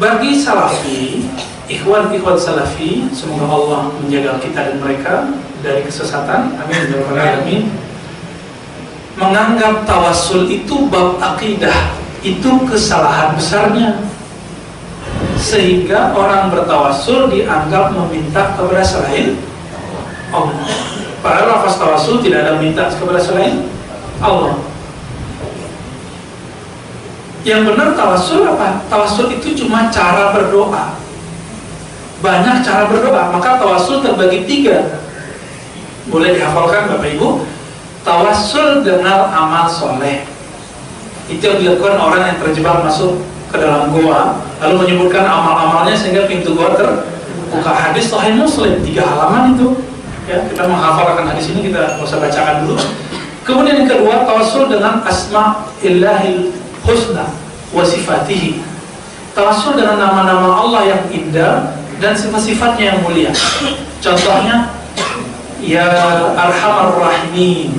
Bagi salafi, ikhwan-ikhwan salafi, semoga Allah menjaga kita dan mereka dari kesesatan, amin ya rabbal alamin. Menganggap tawassul itu bab akidah, itu kesalahan besarnya, sehingga orang bertawassul dianggap meminta kepada selain Allah. Padahal lafaz tawassul tidak ada minta kepada selain Allah. Yang benar tawassul apa? Tawassul itu cuma cara berdoa. Banyak cara berdoa, maka tawassul terbagi 3. Boleh dihafalkan Bapak Ibu. Tawassul dengan amal soleh, itu yang dilakukan orang yang terjebak masuk ke dalam goa, lalu menyebutkan amal-amalnya sehingga pintu goa terbuka. Hadis Sahih Muslim 3 halaman itu. Ya, kita menghafalkan hadis ini, kita nggak usah bacakan dulu. Kemudian yang kedua, tawassul dengan asma'illahil husna wa sifatihi. Tawassul dengan nama-nama Allah yang indah dan sifat-sifatnya yang mulia. Contohnya, ya Arhamar Rahimin,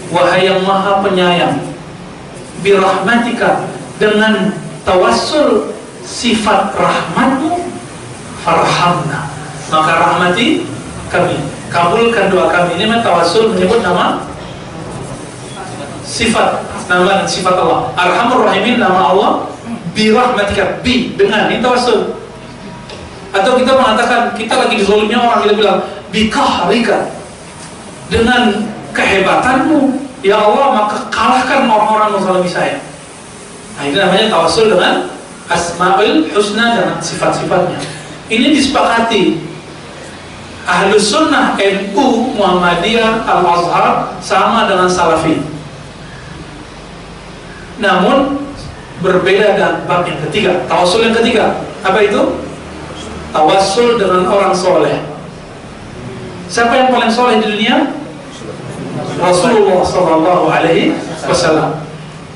wahai yang maha penyayang, birahmatika, dengan tawassul sifat rahmatmu, farhamna, maka rahmati kami, kabulkan doa kami. Ini tawassul menyebut nama sifat, nama dan sifat Allah. Arhamur Rahimin nama Allah, birahmatika, dengan, ini tawassul. Atau kita mengatakan kita lagi dizoliminya orang, kita bilang bikahrika, dengan kehebatanmu ya Allah, maka kalahkan orang-orang yang zalimi saya. Nah, ini namanya tawassul dengan asma'ul husna dan sifat-sifatnya. Ini disepakati Ahlus Sunnah, NU, Muhammadiyah, Al-Azhar sama dengan Salafi. Namun berbeda dan bab yang ketiga, tawassul yang ketiga. Apa itu? Tawassul dengan orang soleh. Siapa yang paling soleh di dunia? Rasulullah Sallallahu Alaihi Wasallam.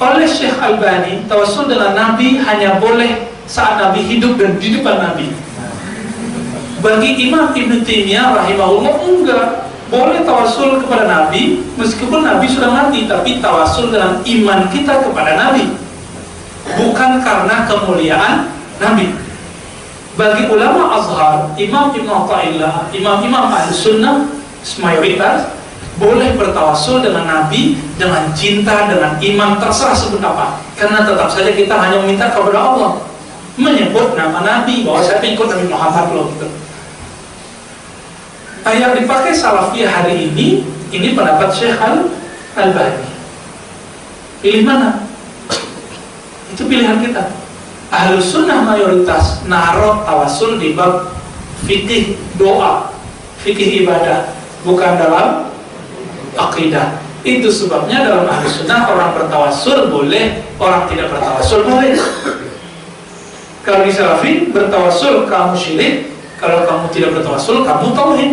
Oleh Syekh Albani, tawassul dengan Nabi hanya boleh saat Nabi hidup dan di depan Nabi. Bagi Imam Ibn Taimiyah rahimahullah enggak boleh tawassul kepada Nabi meskipun Nabi sudah mati, tapi tawassul dengan iman kita kepada Nabi, bukan karena kemuliaan Nabi. Bagi ulama Azhar, Imam Ibn Athaillah, imam-imam Ahlus Sunnah mayoritas boleh bertawassul dengan Nabi dengan cinta, dengan iman, terserah sebut apa, karena tetap saja kita hanya meminta kepada Allah, menyebut nama Nabi, bahwa saya ikut Nabi Muhammad loh gitu. Yang dipakai Salafiyah hari ini pendapat Syekh Al-Albani. Pilih mana? Itu pilihan kita. Ahlus Sunnah mayoritas naruh tawassul di bab fikih doa, fikih ibadah, bukan dalam akidah. Itu sebabnya dalam Ahlus Sunnah orang bertawassul boleh, orang tidak bertawassul boleh. Kalau di Salafi bertawassul kamu syirik, kalau kamu tidak bertawassul kamu tauhid.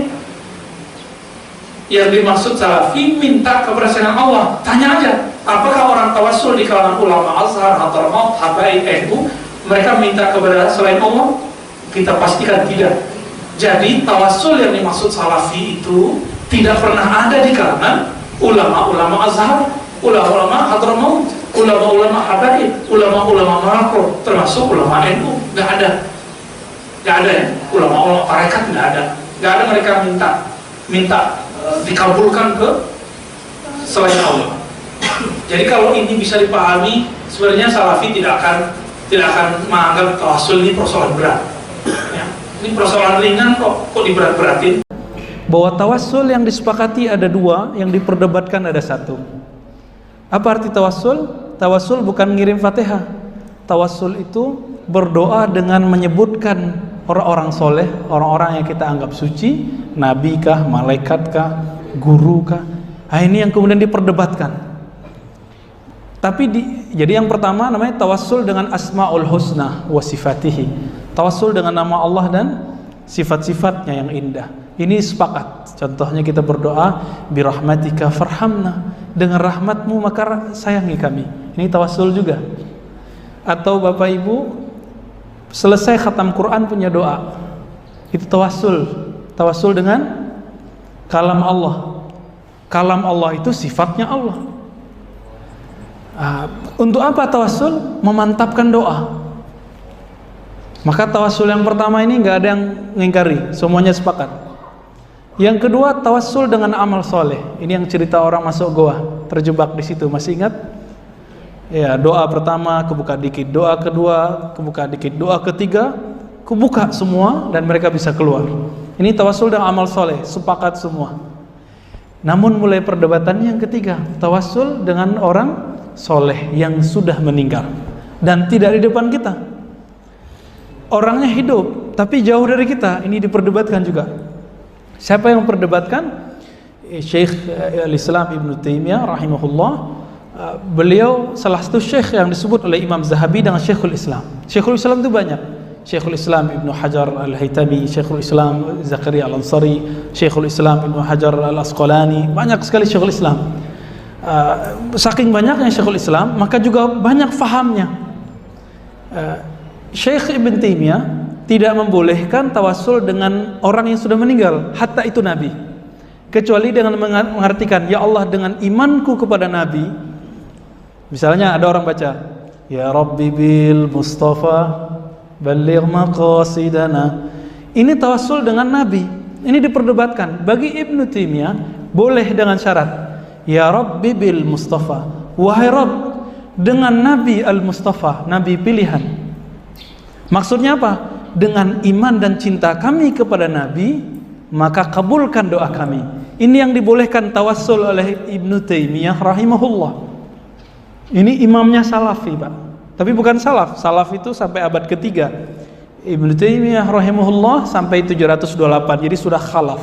Yang dimaksud Salafi minta kepada selain Allah. Tanya aja, apakah orang tawassul di kalangan ulama Azhar, Hadramaut, Habaib, NU mereka minta kepada selain Allah? Kita pastikan tidak. Jadi tawassul yang dimaksud Salafi itu tidak pernah ada di kalangan ulama-ulama Azhar, ulama-ulama Hadramaut, ulama-ulama Habaib, ulama-ulama Maroko, termasuk ulama NU. Nggak ada ya. Ulama-ulama tarekat nggak ada mereka minta dikabulkan ke selain Allah. Jadi kalau ini bisa dipahami, sebenarnya Salafi tidak akan menganggap tawassul ini persoalan berat. Ya, ini persoalan ringan kok diberat-beratin. Bahwa tawassul yang disepakati ada 2, yang diperdebatkan ada 1. Apa arti tawassul? Tawassul bukan ngirim Fatihah. Tawassul itu berdoa dengan menyebutkan orang-orang soleh, orang-orang yang kita anggap suci, nabi kah, malaikat kah, guru kah. Nah, ini yang kemudian diperdebatkan. Tapi jadi yang pertama namanya tawassul dengan asma'ul husna wa sifatihi. Tawassul dengan nama Allah dan sifat-sifatnya yang indah. Ini sepakat. Contohnya kita berdoa birahmatika farhamna, dengan rahmatmu maka sayangi kami. Ini tawassul juga. Atau Bapak Ibu selesai khatam Quran punya doa, itu tawassul dengan kalam Allah. Kalam Allah itu sifatnya Allah. Untuk apa tawassul? Memantapkan doa. Maka tawassul yang pertama ini nggak ada yang mengingkari, semuanya sepakat. Yang kedua, tawassul dengan amal soleh. Ini yang cerita orang masuk goa, terjebak di situ. Masih ingat? Ya, doa pertama kebuka dikit, doa kedua kebuka dikit, doa ketiga kebuka semua dan mereka bisa keluar. Ini tawassul dengan amal soleh, sepakat semua. Namun mulai perdebatannya yang ketiga, tawassul dengan orang soleh yang sudah meninggal dan tidak di depan kita. Orangnya hidup tapi jauh dari kita. Ini diperdebatkan juga. Siapa yang memperdebatkan? Syekh al-Islam Ibn Taimiyah rahimahullah. Beliau salah satu syekh yang disebut oleh Imam Zahabi dengan Syekhul Islam. Syekhul Islam itu banyak. Syekhul Islam Ibn Hajar al-Haytami, Syekhul Islam Zakaria al-Ansari, Syekhul Islam Ibn Hajar al-Asqalani. Banyak sekali Syekhul Islam. Saking banyaknya Syekhul Islam, maka juga banyak fahamnya. Syekh Ibn Taimiyah tidak membolehkan tawassul dengan orang yang sudah meninggal, hatta itu Nabi, kecuali dengan mengartikan, ya Allah, dengan imanku kepada Nabi. Misalnya ada orang baca, ya Rabbi bil Mustafa balligh maqasidana. Ini tawassul dengan Nabi. Ini diperdebatkan. Bagi Ibn Taimiyah boleh dengan syarat, ya Rabbi bil Mustafa, wahai Rabb dengan Nabi al-Mustafa, Nabi pilihan. Maksudnya apa? Dengan iman dan cinta kami kepada Nabi, maka kabulkan doa kami. Ini yang dibolehkan tawassul oleh Ibnu Taimiyah rahimahullah. Ini imamnya Salafi, Pak. Tapi bukan salaf. Salaf itu sampai abad ketiga. Ibnu Taimiyah rahimahullah sampai 728. Jadi sudah khalaf.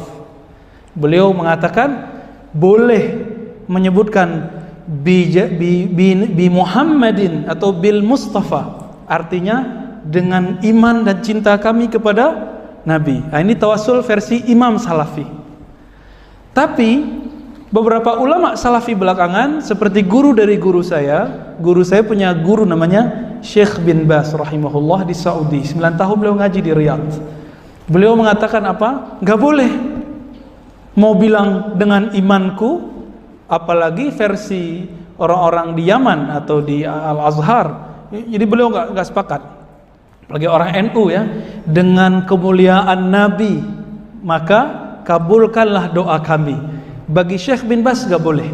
Beliau mengatakan boleh menyebutkan bi Muhammadin atau bil Mustafa. Artinya dengan iman dan cinta kami kepada Nabi. Nah, ini tawassul versi Imam Salafi. Tapi beberapa ulama Salafi belakangan, seperti guru dari guru saya punya guru namanya Syekh bin Baz rahimahullah di Saudi. 9 tahun beliau ngaji di Riyadh. Beliau mengatakan apa? Gak boleh mau bilang dengan imanku, apalagi versi orang-orang di Yaman atau di Al-Azhar. Jadi beliau gak sepakat. Apalagi orang NU ya, dengan kemuliaan Nabi maka kabulkanlah doa kami. Bagi Syekh bin Baz gak boleh.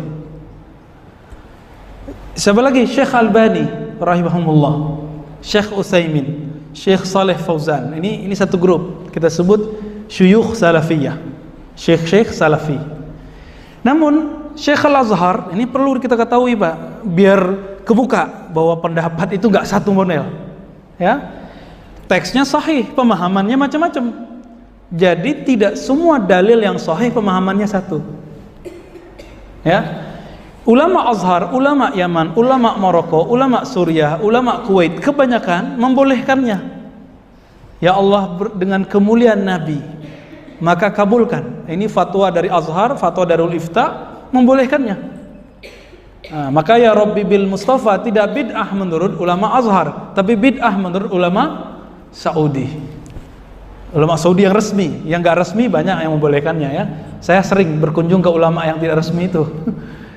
Siapa lagi? Syekh Albani rahimahumullah, Syekh Utsaimin, Syekh Saleh Fauzan. Ini satu grup, kita sebut syuyukh salafiyah, syekh salafi. Namun Syekh Al-Azhar ini perlu kita ketahui, Pak, biar kebuka bahwa pendapat itu gak satu model ya. Teksnya sahih, pemahamannya macam-macam. Jadi tidak semua dalil yang sahih pemahamannya satu. Ya. Ulama Azhar, ulama Yaman, ulama Maroko, ulama Suriah, ulama Kuwait kebanyakan membolehkannya. Ya Allah, dengan kemuliaan Nabi maka kabulkan. Ini fatwa dari Azhar, fatwa Darul Ifta membolehkannya. Nah, maka ya Rabbi bil Mustafa tidak bid'ah menurut ulama Azhar, tapi bid'ah menurut ulama Saudi. Ulama Saudi yang resmi, yang gak resmi banyak yang membolehkannya ya. Saya sering berkunjung ke ulama yang tidak resmi itu.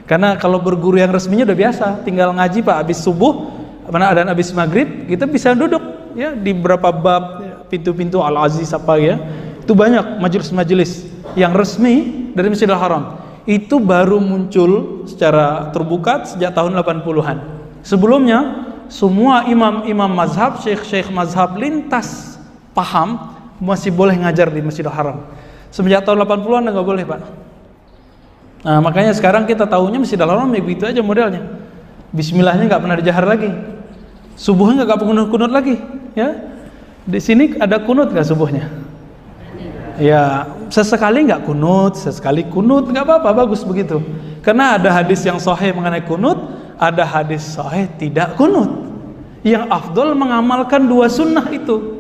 Karena kalau berguru yang resminya udah biasa, tinggal ngaji Pak, habis subuh, mana dan habis maghrib, kita bisa duduk ya di beberapa bab, pintu-pintu Al-Aziz apa ya. Itu banyak majelis-majelis yang resmi dari Masjidil Haram. Itu baru muncul secara terbuka sejak tahun 80-an. Sebelumnya semua imam-imam mazhab, syekh-syekh mazhab lintas paham masih boleh ngajar di Masjidil Haram. Semenjak tahun 80-an nggak boleh, Pak. Nah, makanya sekarang kita tahunya Masjidil Haram begitu aja modelnya. Bismillahnya nggak pernah dijahar lagi. Subuhnya nggak kunut-kunut lagi, ya. Di sini ada kunut nggak subuhnya? Ya, sesekali nggak kunut, sesekali kunut, nggak apa-apa, bagus begitu. Karena ada hadis yang sahih mengenai kunut, ada hadis sahih tidak kunut. Yang afdol mengamalkan dua sunnah itu.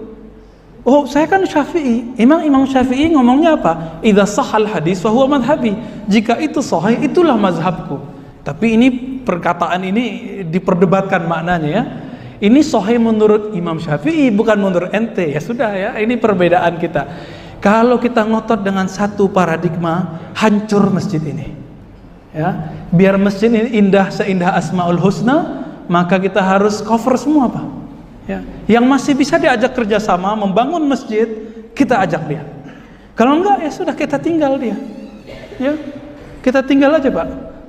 Oh, saya kan Syafi'i. Imam Syafi'i ngomongnya apa? Idza sahal hadis fa huwa madhhabi. Jika itu sahih, itulah mazhabku. Tapi ini perkataan ini diperdebatkan maknanya ya. Ini sahih menurut Imam Syafi'i, bukan menurut ente. Ya sudah ya, ini perbedaan kita. Kalau kita ngotot dengan satu paradigma, hancur masjid ini. Ya, biar masjid ini indah seindah Asmaul Husna, maka kita harus cover semua, Pak. Ya, yang masih bisa diajak kerjasama membangun masjid, kita ajak dia. Kalau enggak, ya sudah, kita tinggal dia. Ya, kita tinggal aja, Pak.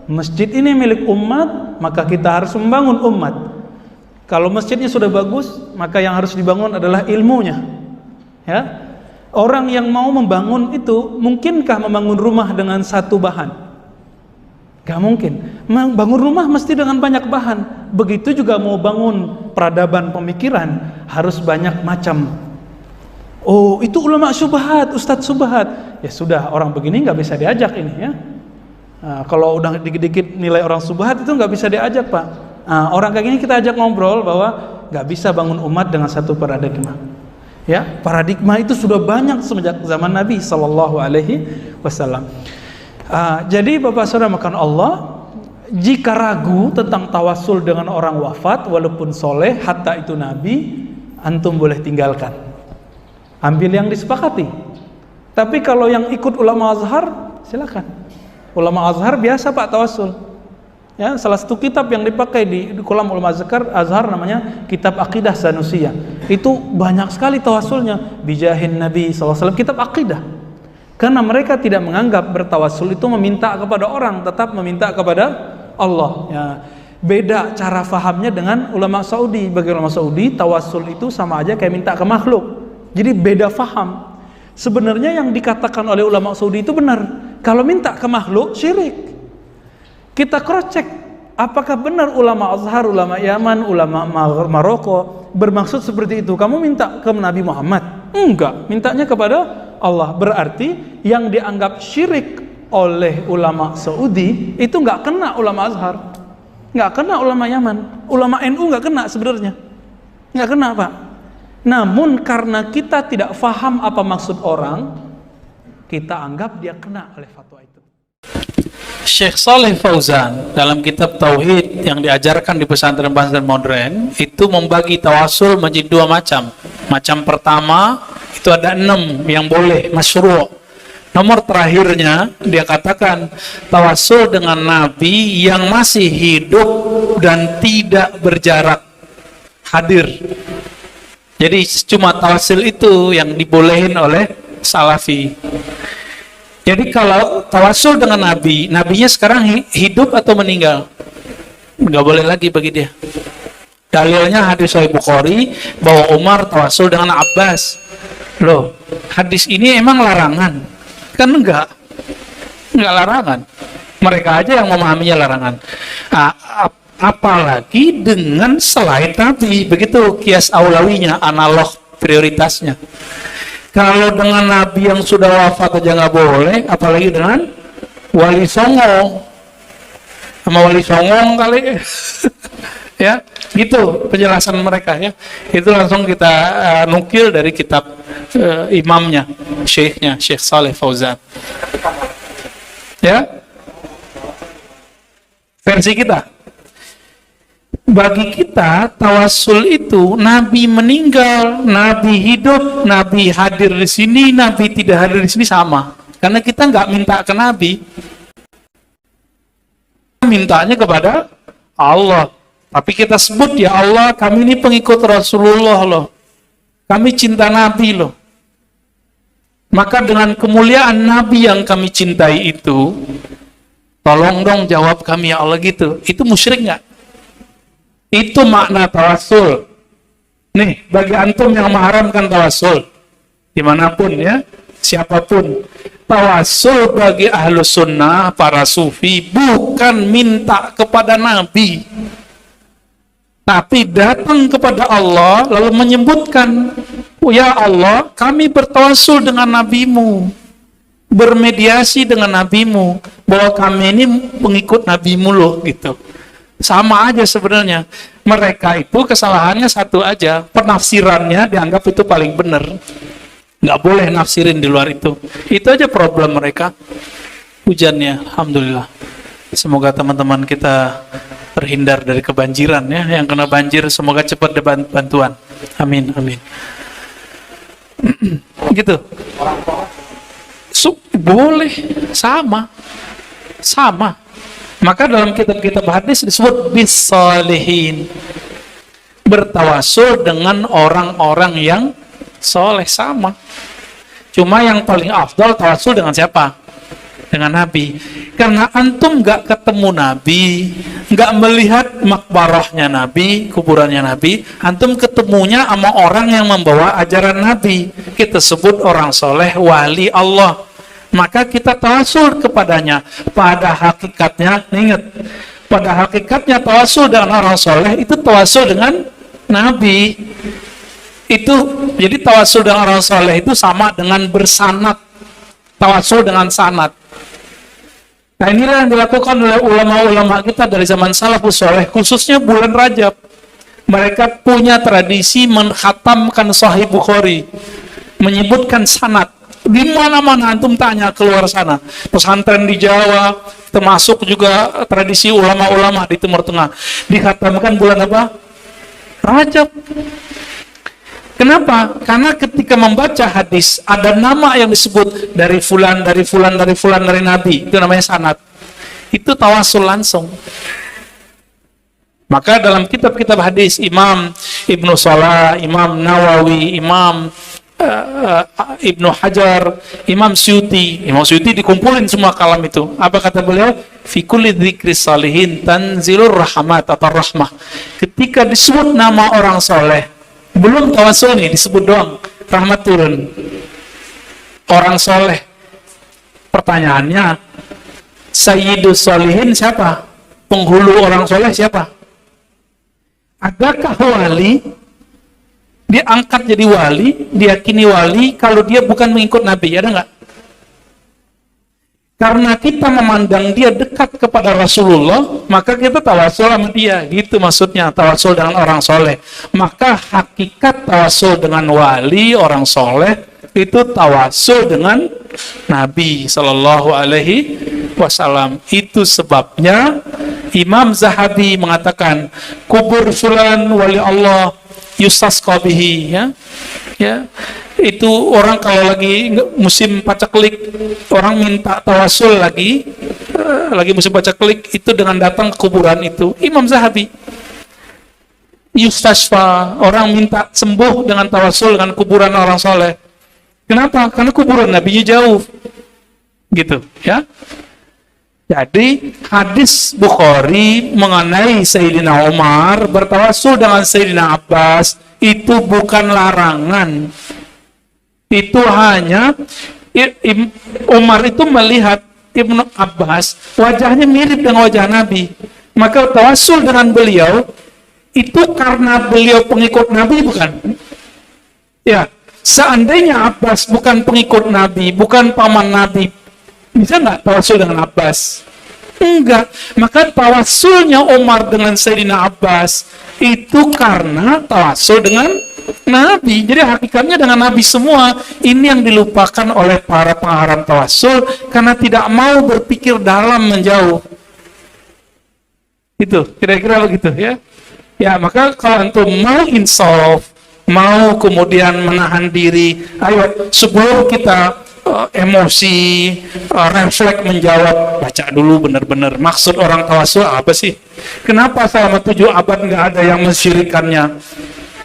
Masjid ini milik umat, maka kita harus membangun umat. Kalau masjidnya sudah bagus, maka yang harus dibangun adalah ilmunya. Ya, orang yang mau membangun itu, mungkinkah membangun rumah dengan satu bahan? Gak mungkin. Bangun rumah mesti dengan banyak bahan. Begitu juga mau bangun peradaban pemikiran, harus banyak macam. Oh, itu ulama syubhat, ustadz syubhat. Ya sudah, orang begini nggak bisa diajak ini ya. Nah, kalau udah dikit-dikit nilai orang syubhat itu nggak bisa diajak, Pak. Nah, orang kayak gini kita ajak ngobrol bahwa nggak bisa bangun umat dengan satu paradigma. Ya, paradigma itu sudah banyak semenjak zaman Nabi Sallallahu Alaihi Wasallam. Jadi Bapak Saudara makan Allah, jika ragu tentang tawasul dengan orang wafat walaupun soleh, hatta itu Nabi, antum boleh tinggalkan, ambil yang disepakati. Tapi kalau yang ikut ulama Azhar, silakan. Ulama Azhar biasa Pak tawasul. Ya, salah satu kitab yang dipakai di kolam ulama Azhar namanya Kitab Aqidah Sanusiyah. Itu banyak sekali tawasulnya, bijahin Nabi SAW, kitab akidah. Karena mereka tidak menganggap bertawasul itu meminta kepada orang, tetap meminta kepada Allah. Ya, beda cara fahamnya dengan ulama Saudi. Bagi ulama Saudi, tawasul itu sama aja kayak minta ke makhluk. Jadi beda faham. Sebenarnya yang dikatakan oleh ulama Saudi itu benar. Kalau minta ke makhluk, syirik. Kita cross check, apakah benar ulama Azhar, ulama Yaman, ulama Maroko bermaksud seperti itu? Kamu minta ke Nabi Muhammad? Enggak, mintanya kepada Allah. Berarti yang dianggap syirik oleh ulama Saudi itu nggak kena ulama Azhar, nggak kena ulama Yaman, ulama NU nggak kena sebenarnya, nggak kena Pak. Namun karena kita tidak faham apa maksud orang, kita anggap dia kena oleh fatwa itu. Syekh Saleh Fauzan dalam kitab Tauhid yang diajarkan di pesantren-pesantren modern itu membagi tawasul menjadi dua macam. Macam pertama itu ada 6 yang boleh masyru'. Nomor terakhirnya dia katakan tawasul dengan Nabi yang masih hidup dan tidak berjarak hadir. Jadi cuma tawasul itu yang dibolehin oleh Salafi. Jadi kalau tawasul dengan Nabi, Nabinya sekarang hidup atau meninggal, nggak boleh lagi bagi dia. Dalilnya hadis Sahih Bukhari bahwa Umar tawasul dengan Abbas. Loh, hadis ini emang larangan? Kan enggak larangan. Mereka aja yang memahaminya larangan. Apalagi dengan selain Nabi, begitu kias aulawinya, analog prioritasnya. Kalau dengan Nabi yang sudah wafat aja nggak boleh, apalagi dengan Wali Songo. Sama Wali Songo kali. Ya, itu penjelasan mereka ya. Itu langsung kita nukil dari kitab imamnya, syekhnya, Syekh Saleh Fauzan. Ya. Versi kita. Bagi kita, tawasul itu Nabi meninggal, Nabi hidup, Nabi hadir di sini, Nabi tidak hadir di sini sama. Karena kita nggak minta ke Nabi, mintanya kepada Allah. Tapi kita sebut, ya Allah, kami ini pengikut Rasulullah loh, kami cinta Nabi loh. Maka dengan kemuliaan Nabi yang kami cintai itu, tolong dong jawab kami ya Allah gitu. Itu musyrik nggak? Itu makna tawasul. Nih, bagi antum yang mengharamkan tawasul, dimanapun ya, siapapun, tawasul bagi ahlu sunnah, para sufi, bukan minta kepada Nabi, tapi datang kepada Allah, lalu menyebutkan, ya Allah, kami bertawasul dengan nabimu, bermediasi dengan nabimu, bahwa kami ini pengikut nabimu loh, gitu. Sama aja sebenarnya. Mereka itu kesalahannya satu aja, penafsirannya dianggap itu paling benar, nggak boleh nafsirin di luar itu. Itu aja problem mereka. Hujannya, alhamdulillah. Semoga teman-teman kita terhindar dari kebanjiran ya. Yang kena banjir semoga cepat dapat bantuan. Amin, amin. Gitu. Boleh, sama. Maka dalam kitab-kitab hadis disebut bis-salihin. bertawasul dengan orang-orang yang soleh, sama. Cuma yang paling afdal tawasul dengan siapa? Dengan Nabi. Karena antum nggak ketemu Nabi, nggak melihat makbarahnya Nabi, kuburannya Nabi, antum ketemunya sama orang yang membawa ajaran Nabi. Kita sebut orang soleh, wali Allah. Maka kita tawasul kepadanya. Pada hakikatnya, ingat, pada hakikatnya tawasul dengan orang soleh itu tawasul dengan Nabi. Itu jadi tawasul dengan orang soleh itu sama dengan bersanad, tawasul dengan sanad. Nah, inilah yang dilakukan oleh ulama-ulama kita dari zaman salafus soleh, khususnya bulan Rajab. Mereka punya tradisi menghatamkan Sahih Bukhari, menyebutkan sanad. Di mana-mana antum tanya keluar sana, pesantren di Jawa, termasuk juga tradisi ulama-ulama di Timur Tengah, dikhatamkan bulan apa? Rajab. Kenapa? Karena ketika membaca hadis ada nama yang disebut dari fulan, dari fulan, dari fulan, dari Nabi. Itu namanya sanad. Itu tawasul langsung. Maka dalam kitab-kitab hadis Imam Ibnu Salah, Imam Nawawi, Imam Ibnu Hajar, Imam Suyuti dikumpulin semua kalam itu. Apa kata beliau? Fi kulli dzikri salihin tanzilur rahmat atau rahmah. Ketika disebut nama orang soleh, belum tawasul nih, disebut doang, rahmat turun. Orang soleh. Pertanyaannya, Sayyidus Solihin siapa? Penghulu orang soleh siapa? Adakah wali diangkat jadi wali, diyakini wali kalau dia bukan mengikut Nabi? Ada nggak? Karena kita memandang dia dekat kepada Rasulullah, maka kita tawasul sama dia. Gitu maksudnya, tawasul dengan orang soleh. Maka hakikat tawasul dengan wali, orang soleh, itu tawasul dengan Nabi Sallallahu Alaihi Wasallam. Itu sebabnya Imam Zahabi mengatakan, kubur fulan wali Allah yustasqa bihi, ya. Itu orang kalau lagi musim paceklik, orang minta tawasul lagi musim paceklik, itu dengan datang ke kuburan itu. Imam Zahabi, yustasfa, orang minta sembuh dengan tawasul dengan kuburan orang soleh. Kenapa? Karena kuburan Nabi jauh, gitu, ya. Jadi hadis Bukhari mengenai Sayyidina Umar bertawasul dengan Sayyidina Abbas itu bukan larangan. Itu hanya Umar itu melihat Ibnu Abbas wajahnya mirip dengan wajah Nabi, maka tawasul dengan beliau itu karena beliau pengikut Nabi, bukan? Ya, seandainya Abbas bukan pengikut Nabi, bukan paman Nabi, bisa nggak tawasul dengan Abbas? Enggak. Maka tawasulnya Umar dengan Sayyidina Abbas itu karena tawasul dengan Nabi. Jadi hakikatnya dengan Nabi semua. Ini yang dilupakan oleh para pengharam tawasul karena tidak mau berpikir dalam menjauh. Itu kira-kira begitu, ya. Ya, maka kalau antum mau insaf, mau kemudian menahan diri, ayo sebelum kita emosi, refleks menjawab, baca dulu benar-benar maksud orang tawasul apa sih? Kenapa selama 7 abad nggak ada yang mensyirikannya?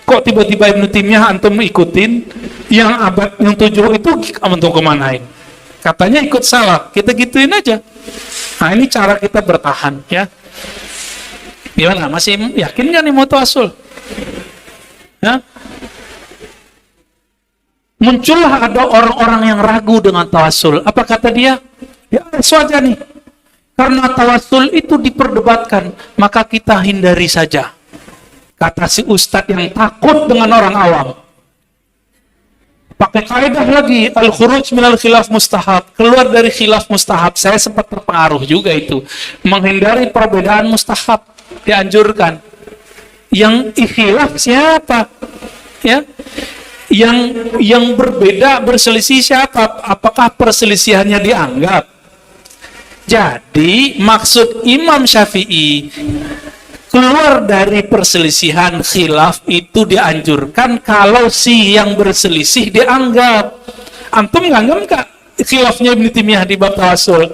Kok tiba-tiba Ibnu Taimiyah antum ikutin, yang abad yang 7 itu antum kemanain? Katanya ikut salah, kita gituin aja. Nah, ini cara kita bertahan, ya. Gimana? Masih yakin nggak nih mau tawasul? Ya? Muncullah ada orang-orang yang ragu dengan tawasul. Apa kata dia? Ya, saja nih. Karena tawasul itu diperdebatkan, maka kita hindari saja. Kata si ustadz yang takut dengan orang awam. Pakai kaidah lagi, al-khuruj minal khilaf mustahab. Keluar dari khilaf mustahab. Saya sempat terpengaruh juga itu. Menghindari perbedaan mustahab. Dianjurkan. Yang ikhilaf siapa? Ya. Yang berbeda berselisih siapa? Apakah perselisihannya dianggap? Jadi maksud Imam Syafi'i keluar dari perselisihan khilaf itu dianjurkan kalau si yang berselisih dianggap. Antum nganggap nggak khilafnya Ibnu Taimiyah di bab tawasul?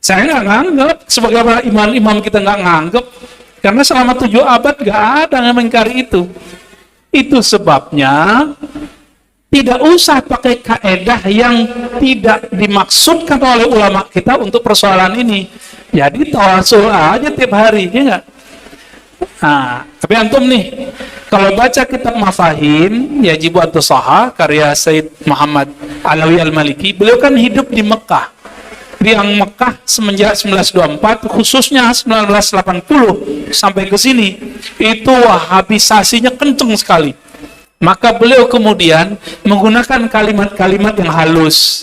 Saya nggak nganggap, sebagai imam-imam kita nggak nganggap. Karena selama 7 abad gak ada yang mengingkari itu. Itu sebabnya tidak usah pakai kaedah yang tidak dimaksudkan oleh ulama kita untuk persoalan ini. Jadi tawasul aja tiap hari, ya enggak? Nah, tapi antum nih, kalau baca kitab Mafahim, Yajibu An-Tusaha, karya Sayyid Muhammad Alawi Al-Maliki, beliau kan hidup di Mekah. Di Mekah semenjak 1924, khususnya 1980 sampai ke sini, itu wahabisasinya kenceng sekali. Maka beliau kemudian menggunakan kalimat-kalimat yang halus.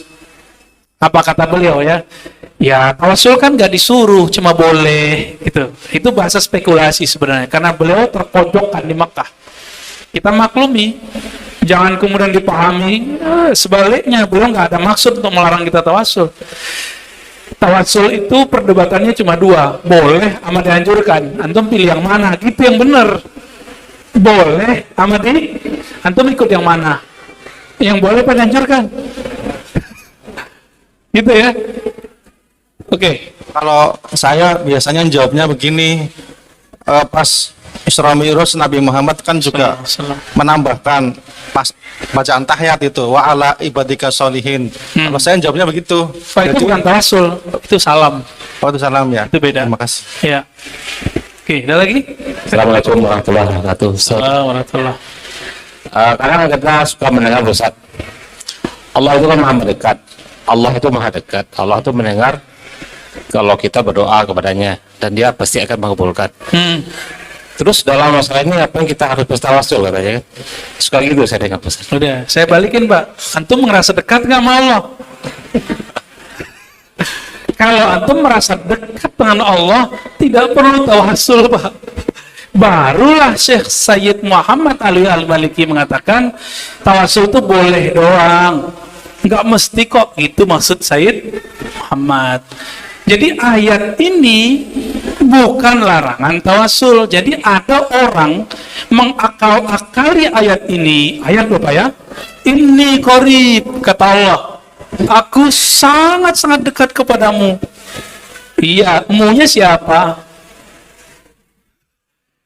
Apa kata beliau ya? Ya, tawasul kan gak disuruh, cuma boleh gitu. Itu bahasa spekulasi sebenarnya, karena beliau terpojokkan di Mekah. Kita maklumi, jangan kemudian dipahami sebaliknya, beliau nggak ada maksud untuk melarang kita tawasul. Tawasul itu perdebatannya cuma 2, boleh sama dianjurkan. Antum pilih yang mana? Gitu yang benar. Boleh sama antum ikut yang mana? Yang boleh apa dianjurkan? Gitu ya. Oke. Kalau saya biasanya jawabnya begini, pas Isra Mi'raj Nabi Muhammad kan juga menambahkan pas bacaan tahiyat itu wa ala ibadika sholihin. Kalau saya jawabnya begitu. Itu bukan tawasul, itu salam. Oh, itu salam ya. Itu beda. Terima kasih. Ya. Oke, ada lagi? Assalamualaikum warahmatullahi wabarakatuh. Warahmatullahi. Kadang kita suka mendengar Ustaz, Allah itu kan maha mendekat. Allah itu maha dekat. Allah itu mendengar kalau kita berdoa kepadanya dan dia pasti akan mengabulkan. Terus dalam masalah ini apa yang kita harus bertawasul katanya kan? Suka gitu saya dengar Ustaz. Udah, saya balikin Pak. Antum merasa dekat nggak sama Allah? Kalau antum merasa dekat dengan Allah, tidak perlu tawasul Pak. Barulah Syekh Sayyid Muhammad Ali Al-Maliki mengatakan tawasul itu boleh doang, nggak mesti kok. Itu maksud Sayyid Muhammad. Jadi ayat ini bukan larangan tawasul. Jadi ada orang mengakal-akali ayat ini. Ayat apa ya? Inni qarib, kata Allah. Aku sangat-sangat dekat kepadamu. Iya, emunya siapa?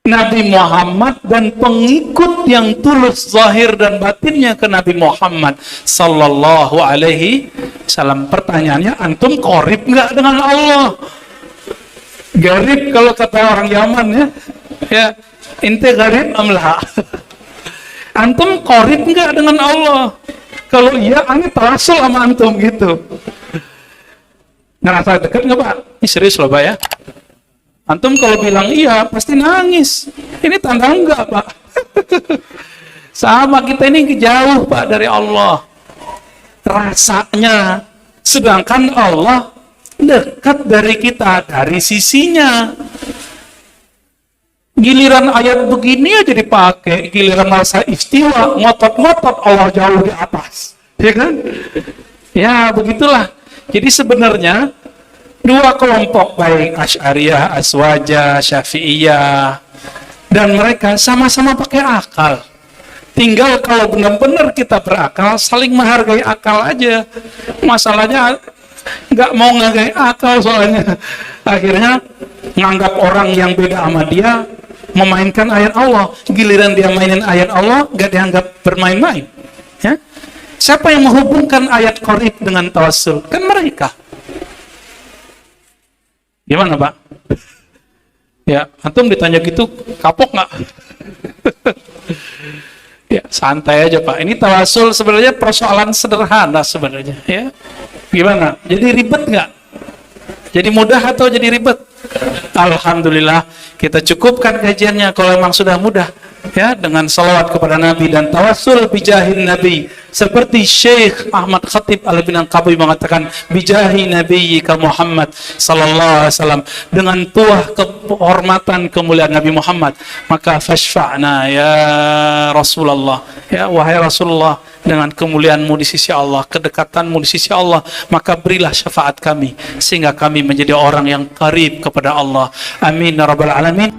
Nabi Muhammad dan pengikut yang tulus zahir dan batinnya ke Nabi Muhammad sallallahu alaihi wasallam. Pertanyaannya, antum qarib nggak dengan Allah? Garib kalau kata orang Yaman ya. Ya, ente garib amlah. Antum qarib nggak dengan Allah? Kalau iya, ane tawasul sama antum gitu. Ngerasa dekat nggak Pak? Ini serius loh Pak ya. Antum kalau bilang iya, pasti nangis. Ini tanda enggak, Pak. Sama kita ini jauh, Pak, dari Allah. Rasanya. Sedangkan Allah dekat dari kita, dari sisinya. Giliran ayat begini aja dipakai. Giliran masa istiwa, ngotot-ngotot Allah jauh di atas. Ya kan? Ya, begitulah. Jadi sebenarnya, 2 kelompok baik Asy'ariyah, Aswajah, Syafi'iyah, dan mereka sama-sama pakai akal. Tinggal kalau benar-benar kita berakal, saling menghargai akal aja. Masalahnya nggak mau menghargai akal soalnya. Akhirnya nganggap orang yang beda sama dia memainkan ayat Allah. Giliran dia mainin ayat Allah, nggak dianggap bermain-main. Ya? Siapa yang menghubungkan ayat qarib dengan tawassul? Kan mereka. Gimana Pak? Ya, antum ditanya gitu, kapok nggak? Ya, santai aja Pak. Ini tawasul sebenarnya persoalan sederhana sebenarnya. Ya, gimana? Jadi ribet nggak? Jadi mudah atau jadi ribet? Alhamdulillah, kita cukupkan kajiannya kalau memang sudah mudah. Ya, dengan salawat kepada Nabi dan tawasul bijahin Nabi. Seperti Syekh Ahmad Khatib Al-Minangkawi mengatakan bijahi nabiyyika Muhammad sallallahu alaihi wasallam, dengan tuah kehormatan kemuliaan Nabi Muhammad, maka fashfa'na ya Rasulullah, ya wahai Rasulullah, dengan kemuliaanmu di sisi Allah, kedekatanmu di sisi Allah, maka berilah syafaat kami sehingga kami menjadi orang yang qarib kepada Allah. Amin ya rabbal alamin.